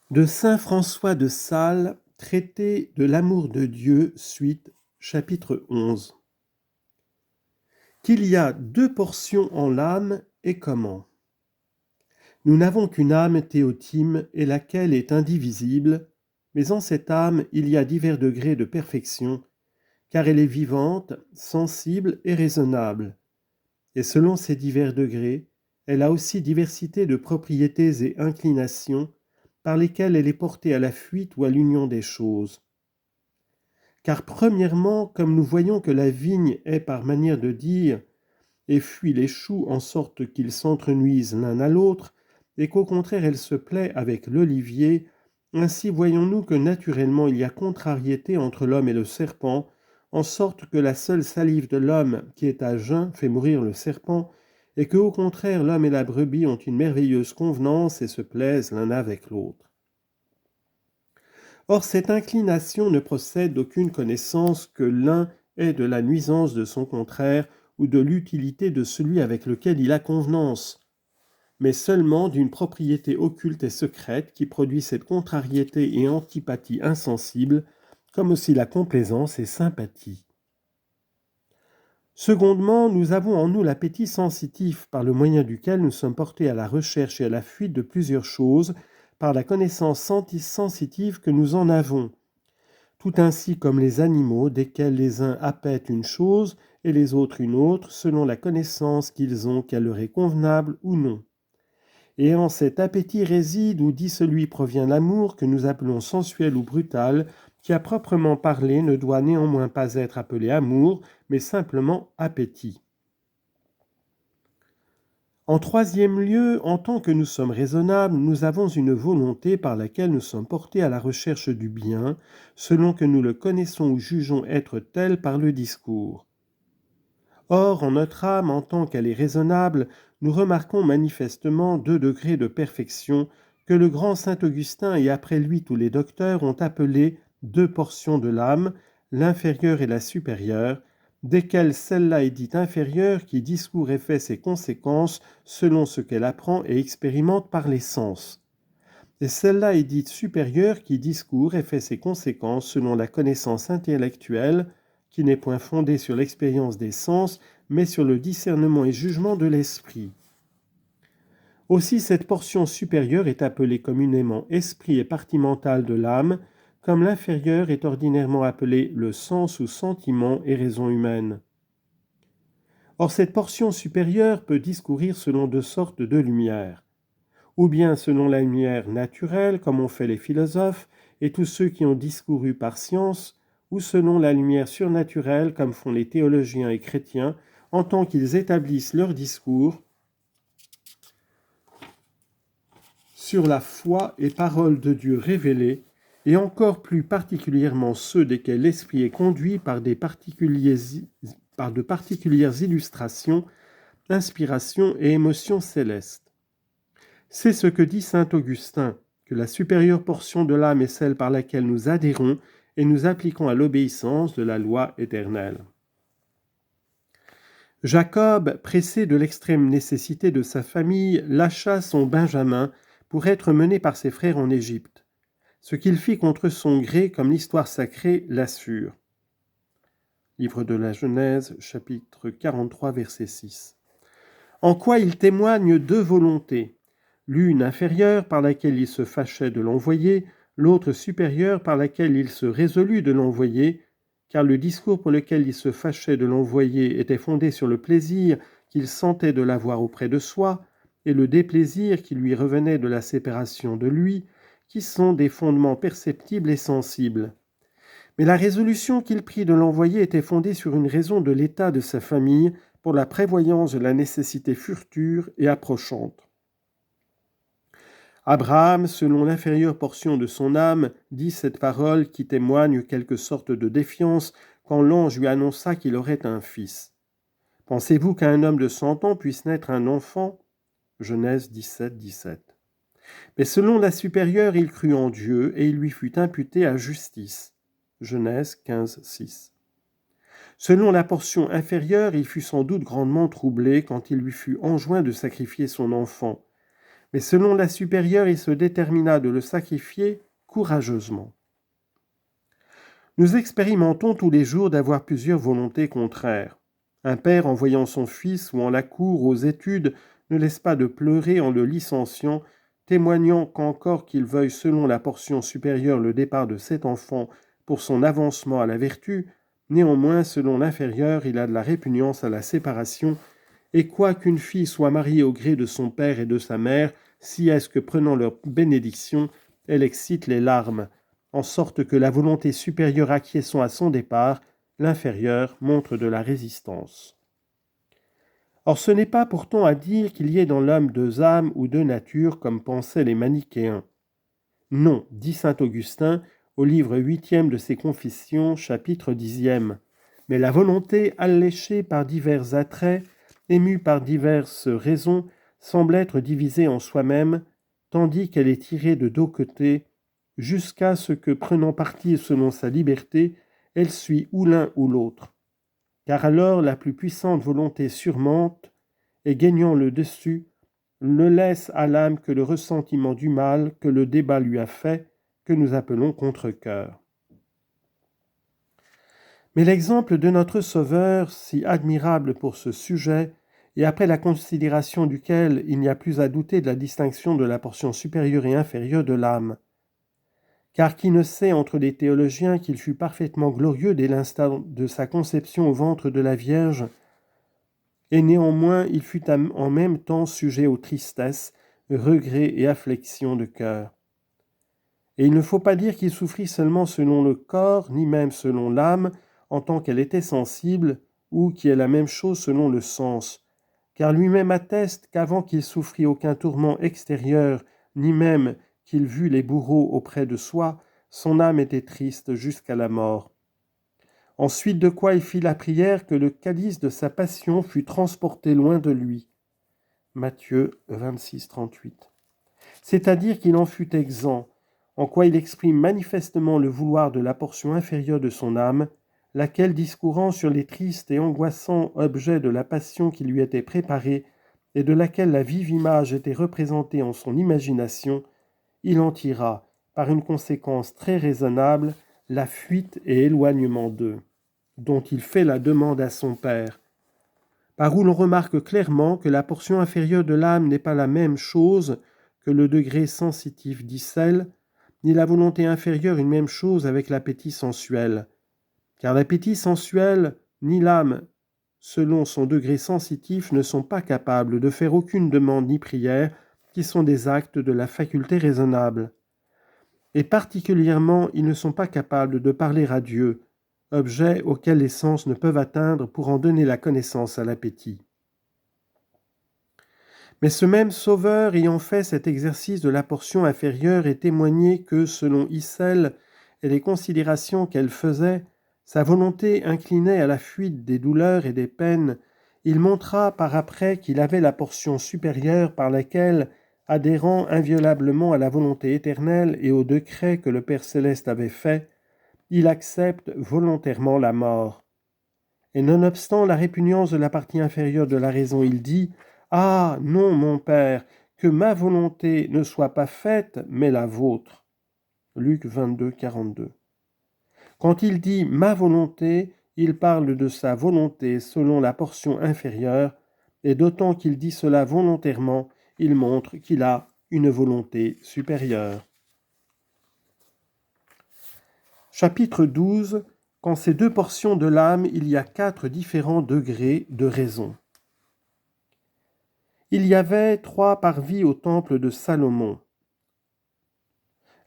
De saint François de Sales, traité de l'amour de Dieu, suite, chapitre 11. Qu'il y a deux portions en l'âme et comment. Nous n'avons qu'une âme théotime et laquelle est indivisible, mais en cette âme il y a divers degrés de perfection, car elle est vivante, sensible et raisonnable. Et selon ces divers degrés, elle a aussi diversité de propriétés et inclinations, par lesquelles elle est portée à la fuite ou à l'union des choses. Car premièrement, comme nous voyons que la vigne est, par manière de dire, et fuit les choux en sorte qu'ils s'entrenuisent l'un à l'autre, et qu'au contraire elle se plaît avec l'olivier, ainsi voyons-nous que naturellement il y a contrariété entre l'homme et le serpent, en sorte que la seule salive de l'homme qui est à jeun fait mourir le serpent, et que au contraire l'homme et la brebis ont une merveilleuse convenance et se plaisent l'un avec l'autre. Or cette inclination ne procède d'aucune connaissance que l'un ait de la nuisance de son contraire ou de l'utilité de celui avec lequel il a convenance, mais seulement d'une propriété occulte et secrète qui produit cette contrariété et antipathie insensible, comme aussi la complaisance et sympathie. Secondement, nous avons en nous l'appétit sensitif, par le moyen duquel nous sommes portés à la recherche et à la fuite de plusieurs choses, par la connaissance sensitive que nous en avons, tout ainsi comme les animaux, desquels les uns appètent une chose et les autres une autre, selon la connaissance qu'ils ont qu'elle leur est convenable ou non. Et en cet appétit réside ou dit celui provient l'amour que nous appelons sensuel ou brutal, qui à proprement parler ne doit néanmoins pas être appelé amour, mais simplement appétit. En troisième lieu, en tant que nous sommes raisonnables, nous avons une volonté par laquelle nous sommes portés à la recherche du bien, selon que nous le connaissons ou jugeons être tel par le discours. Or, en notre âme, en tant qu'elle est raisonnable, nous remarquons manifestement deux degrés de perfection que le grand saint Augustin et après lui tous les docteurs ont appelés deux portions de l'âme, l'inférieure et la supérieure, desquelles celle-là est dite inférieure qui discourt et fait ses conséquences selon ce qu'elle apprend et expérimente par les sens. Et celle-là est dite supérieure qui discourt et fait ses conséquences selon la connaissance intellectuelle, qui n'est point fondée sur l'expérience des sens, mais sur le discernement et jugement de l'esprit. Aussi cette portion supérieure est appelée communément esprit et partie mentale de l'âme, comme l'inférieure est ordinairement appelée le sens ou sentiment et raison humaine. Or cette portion supérieure peut discourir selon deux sortes de lumière, ou bien selon la lumière naturelle, comme ont fait les philosophes et tous ceux qui ont discouru par science, ou selon la lumière surnaturelle, comme font les théologiens et chrétiens, en tant qu'ils établissent leur discours sur la foi et parole de Dieu révélée, et encore plus particulièrement ceux desquels l'esprit est conduit par de particulières illustrations, inspirations et émotions célestes. C'est ce que dit saint Augustin, que la supérieure portion de l'âme est celle par laquelle nous adhérons et nous appliquons à l'obéissance de la loi éternelle. Jacob, pressé de l'extrême nécessité de sa famille, lâcha son Benjamin pour être mené par ses frères en Égypte, ce qu'il fit contre son gré comme l'histoire sacrée l'assure. Livre de la Genèse, chapitre 43, verset 6. En quoi il témoigne deux volontés, l'une inférieure par laquelle il se fâchait de l'envoyer, l'autre supérieure par laquelle il se résolut de l'envoyer, car le discours pour lequel il se fâchait de l'envoyer était fondé sur le plaisir qu'il sentait de l'avoir auprès de soi, et le déplaisir qui lui revenait de la séparation de lui, qui sont des fondements perceptibles et sensibles. Mais la résolution qu'il prit de l'envoyer était fondée sur une raison de l'état de sa famille, pour la prévoyance de la nécessité future et approchante. Abraham, selon l'inférieure portion de son âme, dit cette parole qui témoigne quelque sorte de défiance quand l'ange lui annonça qu'il aurait un fils. Pensez-vous qu'un homme de 100 ans puisse naître un enfant ? Genèse 17, 17. Mais selon la supérieure, il crut en Dieu et il lui fut imputé à justice. Genèse 15, 6. Selon la portion inférieure, il fut sans doute grandement troublé quand il lui fut enjoint de sacrifier son enfant. Mais selon la supérieure, il se détermina de le sacrifier courageusement. Nous expérimentons tous les jours d'avoir plusieurs volontés contraires. Un père, en voyant son fils ou en la cour aux études, ne laisse pas de pleurer en le licenciant, témoignant qu'encore qu'il veuille selon la portion supérieure le départ de cet enfant pour son avancement à la vertu, néanmoins selon l'inférieure il a de la répugnance à la séparation, et quoiqu'une fille soit mariée au gré de son père et de sa mère, si est-ce que prenant leur bénédiction, elle excite les larmes, en sorte que la volonté supérieure acquiesçant à son départ, l'inférieure montre de la résistance. Or ce n'est pas pourtant à dire qu'il y ait dans l'homme deux âmes ou deux natures comme pensaient les manichéens. Non, dit saint Augustin au livre 8e de ses Confessions, chapitre 10e, mais la volonté alléchée par divers attraits, émue par diverses raisons, semble être divisée en soi-même, tandis qu'elle est tirée de deux côtés, jusqu'à ce que, prenant parti selon sa liberté, elle suit ou l'un ou l'autre. Car alors la plus puissante volonté surmonte, et gagnant le dessus, ne laisse à l'âme que le ressentiment du mal que le débat lui a fait, que nous appelons contre-cœur. Mais l'exemple de notre Sauveur, si admirable pour ce sujet, et après la considération duquel il n'y a plus à douter de la distinction de la portion supérieure et inférieure de l'âme, car qui ne sait entre les théologiens qu'il fut parfaitement glorieux dès l'instant de sa conception au ventre de la Vierge, et néanmoins il fut en même temps sujet aux tristesses, regrets et afflictions de cœur. Et il ne faut pas dire qu'il souffrit seulement selon le corps, ni même selon l'âme, en tant qu'elle était sensible, ou qui est la même chose selon le sens, car lui-même atteste qu'avant qu'il souffrit aucun tourment extérieur, ni même qu'il vût les bourreaux auprès de soi, son âme était triste jusqu'à la mort. Ensuite de quoi il fit la prière que le calice de sa passion fût transporté loin de lui. Matthieu 26, 38. C'est-à-dire qu'il en fut exempt, en quoi il exprime manifestement le vouloir de la portion inférieure de son âme, laquelle, discourant sur les tristes et angoissants objets de la passion qui lui étaient préparés, et de laquelle la vive image était représentée en son imagination, il en tira, par une conséquence très raisonnable, la fuite et éloignement d'eux, dont il fait la demande à son Père, par où l'on remarque clairement que la portion inférieure de l'âme n'est pas la même chose que le degré sensitif d'Icelle, ni la volonté inférieure une même chose avec l'appétit sensuel, car l'appétit sensuel ni l'âme, selon son degré sensitif, ne sont pas capables de faire aucune demande ni prière, qui sont des actes de la faculté raisonnable. Et particulièrement, ils ne sont pas capables de parler à Dieu, objet auquel les sens ne peuvent atteindre pour en donner la connaissance à l'appétit. Mais ce même Sauveur, ayant fait cet exercice de la portion inférieure, est témoigné que, selon Icelle et les considérations qu'elle faisait, sa volonté inclinait à la fuite des douleurs et des peines. Il montra par après qu'il avait la portion supérieure par laquelle, adhérant inviolablement à la volonté éternelle et au décret que le Père céleste avait fait, il accepte volontairement la mort. Et nonobstant la répugnance de la partie inférieure de la raison, il dit « Ah, non, mon Père, que ma volonté ne soit pas faite, mais la vôtre. » Luc 22, 42. Quand il dit « ma volonté », il parle de sa volonté selon la portion inférieure, et d'autant qu'il dit cela volontairement, il montre qu'il a une volonté supérieure. Chapitre 12. Qu'en ces deux portions de l'âme, il y a 4 différents degrés de raison. Il y avait 3 parvis au temple de Salomon.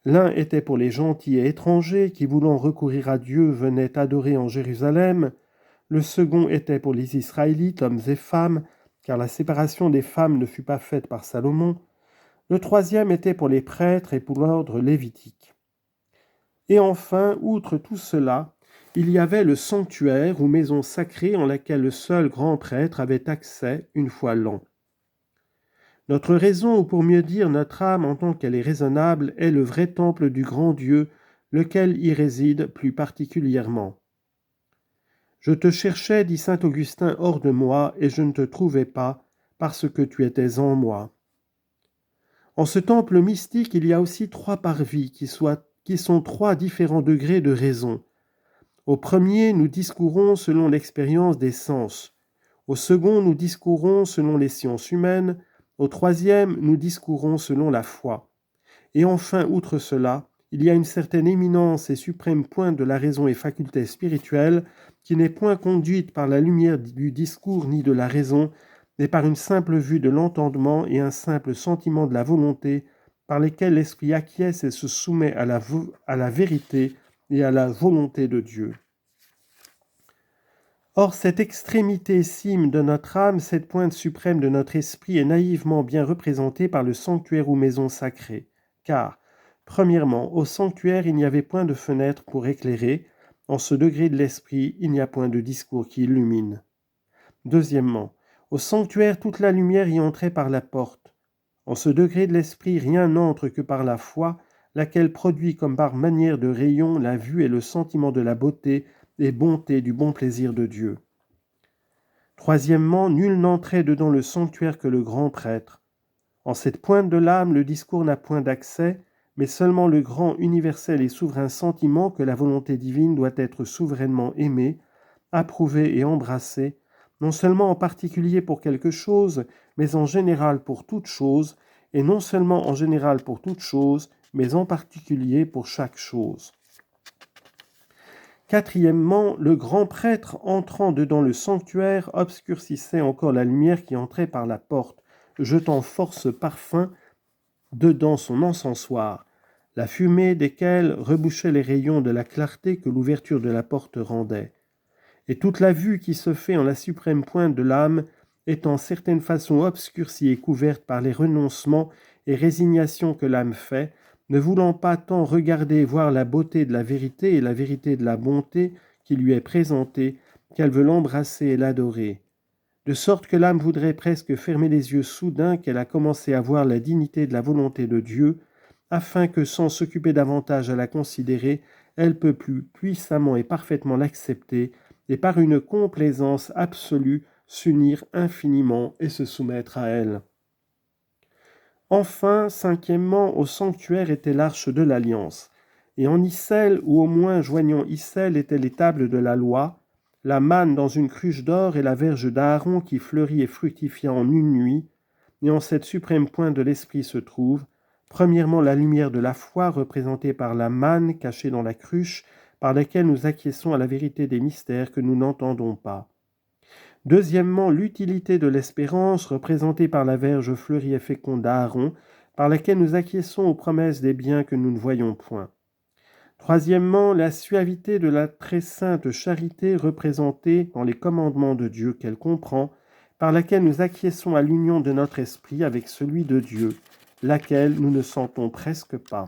L'un était pour les gentils et étrangers qui, voulant recourir à Dieu, venaient adorer en Jérusalem. Le second était pour les Israélites, hommes et femmes, car la séparation des femmes ne fut pas faite par Salomon. Le troisième était pour les prêtres et pour l'ordre lévitique. Et enfin, outre tout cela, il y avait le sanctuaire ou maison sacrée en laquelle le seul grand prêtre avait accès une fois l'an. Notre raison, ou pour mieux dire notre âme en tant qu'elle est raisonnable, est le vrai temple du grand Dieu, lequel y réside plus particulièrement. Je te cherchais, dit saint Augustin, hors de moi, et je ne te trouvais pas, parce que tu étais en moi. En ce temple mystique, il y a aussi trois parvis qui sont trois différents degrés de raison. Au premier, nous discourons selon l'expérience des sens. Au second, nous discourons selon les sciences humaines. Au troisième, nous discourons selon la foi. Et enfin, outre cela, il y a une certaine éminence et suprême pointe de la raison et faculté spirituelle qui n'est point conduite par la lumière du discours ni de la raison, mais par une simple vue de l'entendement et un simple sentiment de la volonté, par lesquels l'esprit acquiesce et se soumet à la vérité et à la volonté de Dieu. Or, cette extrémité cime de notre âme, cette pointe suprême de notre esprit est naïvement bien représentée par le sanctuaire ou maison sacrée. Car, premièrement, au sanctuaire, il n'y avait point de fenêtre pour éclairer. En ce degré de l'esprit, il n'y a point de discours qui illumine. Deuxièmement, au sanctuaire, toute la lumière y entrait par la porte. En ce degré de l'esprit, rien n'entre que par la foi, laquelle produit comme par manière de rayon la vue et le sentiment de la beauté et bonté du bon plaisir de Dieu. Troisièmement, nul n'entrait dedans le sanctuaire que le grand prêtre. En cette pointe de l'âme, le discours n'a point d'accès, mais seulement le grand, universel et souverain sentiment que la volonté divine doit être souverainement aimée, approuvée et embrassée, non seulement en particulier pour quelque chose, mais en général pour toute chose, et non seulement en général pour toute chose, mais en particulier pour chaque chose. Quatrièmement, le grand prêtre entrant dedans le sanctuaire obscurcissait encore la lumière qui entrait par la porte, jetant force parfum dedans son encensoir, la fumée desquels rebouchait les rayons de la clarté que l'ouverture de la porte rendait. Et toute la vue qui se fait en la suprême pointe de l'âme est en certaine façon obscurcie et couverte par les renoncements et résignations que l'âme fait, ne voulant pas tant regarder et voir la beauté de la vérité et la vérité de la bonté qui lui est présentée, qu'elle veut l'embrasser et l'adorer. De sorte que l'âme voudrait presque fermer les yeux soudain qu'elle a commencé à voir la dignité de la volonté de Dieu, afin que, sans s'occuper davantage à la considérer, elle peut plus puissamment et parfaitement l'accepter, et par une complaisance absolue s'unir infiniment et se soumettre à elle. Enfin, cinquièmement, au sanctuaire était l'arche de l'alliance, et en icelle, ou au moins joignant icelle, étaient les tables de la loi, la manne dans une cruche d'or et la verge d'Aaron qui fleurit et fructifia en une nuit, et en cette suprême pointe de l'esprit se trouve, premièrement, la lumière de la foi représentée par la manne cachée dans la cruche, par laquelle nous acquiesçons à la vérité des mystères que nous n'entendons pas. Deuxièmement, l'utilité de l'espérance, représentée par la verge fleurie et féconde d'Aaron, par laquelle nous acquiesçons aux promesses des biens que nous ne voyons point. Troisièmement, la suavité de la très sainte charité représentée dans les commandements de Dieu qu'elle comprend, par laquelle nous acquiesçons à l'union de notre esprit avec celui de Dieu, laquelle nous ne sentons presque pas.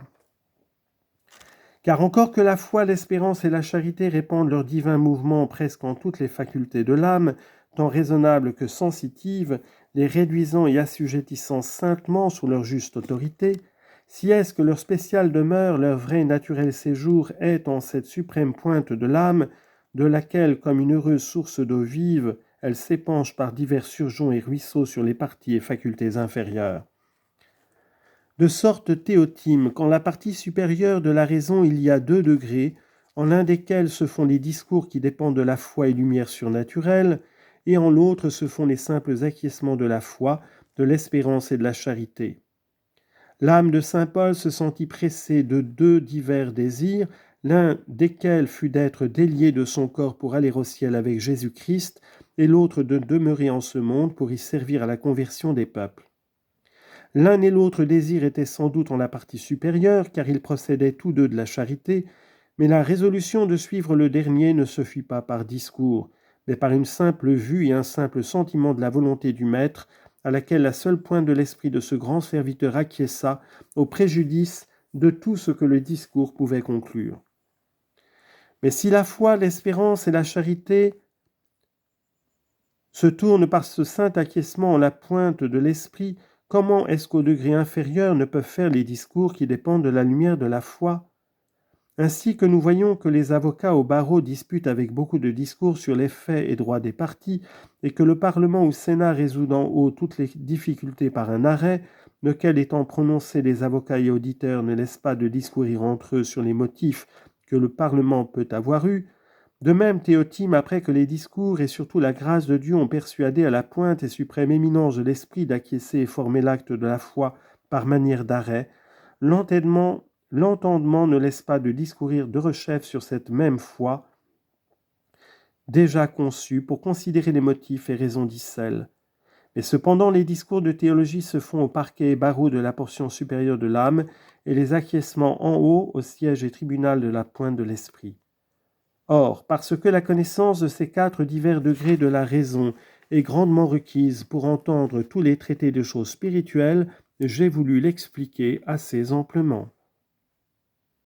Car encore que la foi, l'espérance et la charité répandent leur divin mouvement presque en toutes les facultés de l'âme, tant raisonnables que sensitives, les réduisant et assujettissant saintement sous leur juste autorité, si est-ce que leur spéciale demeure, leur vrai et naturel séjour est en cette suprême pointe de l'âme, de laquelle, comme une heureuse source d'eau vive, elle s'épanche par divers surgeons et ruisseaux sur les parties et facultés inférieures. De sorte, Théotime, qu'en la partie supérieure de la raison il y a 2 degrés, en l'un desquels se font les discours qui dépendent de la foi et lumière surnaturelle, et en l'autre se font les simples acquiescements de la foi, de l'espérance et de la charité. L'âme de saint Paul se sentit pressée de 2 divers désirs, l'un desquels fut d'être délié de son corps pour aller au ciel avec Jésus-Christ, et l'autre de demeurer en ce monde pour y servir à la conversion des peuples. L'un et l'autre désir étaient sans doute en la partie supérieure, car ils procédaient tous deux de la charité, mais la résolution de suivre le dernier ne se fit pas par discours, mais par une simple vue et un simple sentiment de la volonté du Maître, à laquelle la seule pointe de l'esprit de ce grand serviteur acquiesça, au préjudice de tout ce que le discours pouvait conclure. Mais si la foi, l'espérance et la charité se tournent par ce saint acquiescement en la pointe de l'esprit, comment est-ce qu'au degré inférieur ne peuvent faire les discours qui dépendent de la lumière de la foi ? Ainsi que nous voyons que les avocats au barreau disputent avec beaucoup de discours sur les faits et droits des parties, et que le Parlement ou Sénat résout d'en haut toutes les difficultés par un arrêt, lequel étant prononcé les avocats et auditeurs ne laisse pas de discourir entre eux sur les motifs que le Parlement peut avoir eus, de même Théotime, après que les discours et surtout la grâce de Dieu ont persuadé à la pointe et suprême éminence de l'esprit d'acquiescer et former l'acte de la foi par manière d'arrêt, l'entendement ne laisse pas de discourir de rechef sur cette même foi déjà conçue pour considérer les motifs et raisons d'Issel. Mais cependant, les discours de théologie se font au parquet et barreau de la portion supérieure de l'âme et les acquiescements en haut au siège et tribunal de la pointe de l'esprit. Or, parce que la connaissance de ces 4 divers degrés de la raison est grandement requise pour entendre tous les traités de choses spirituelles, j'ai voulu l'expliquer assez amplement.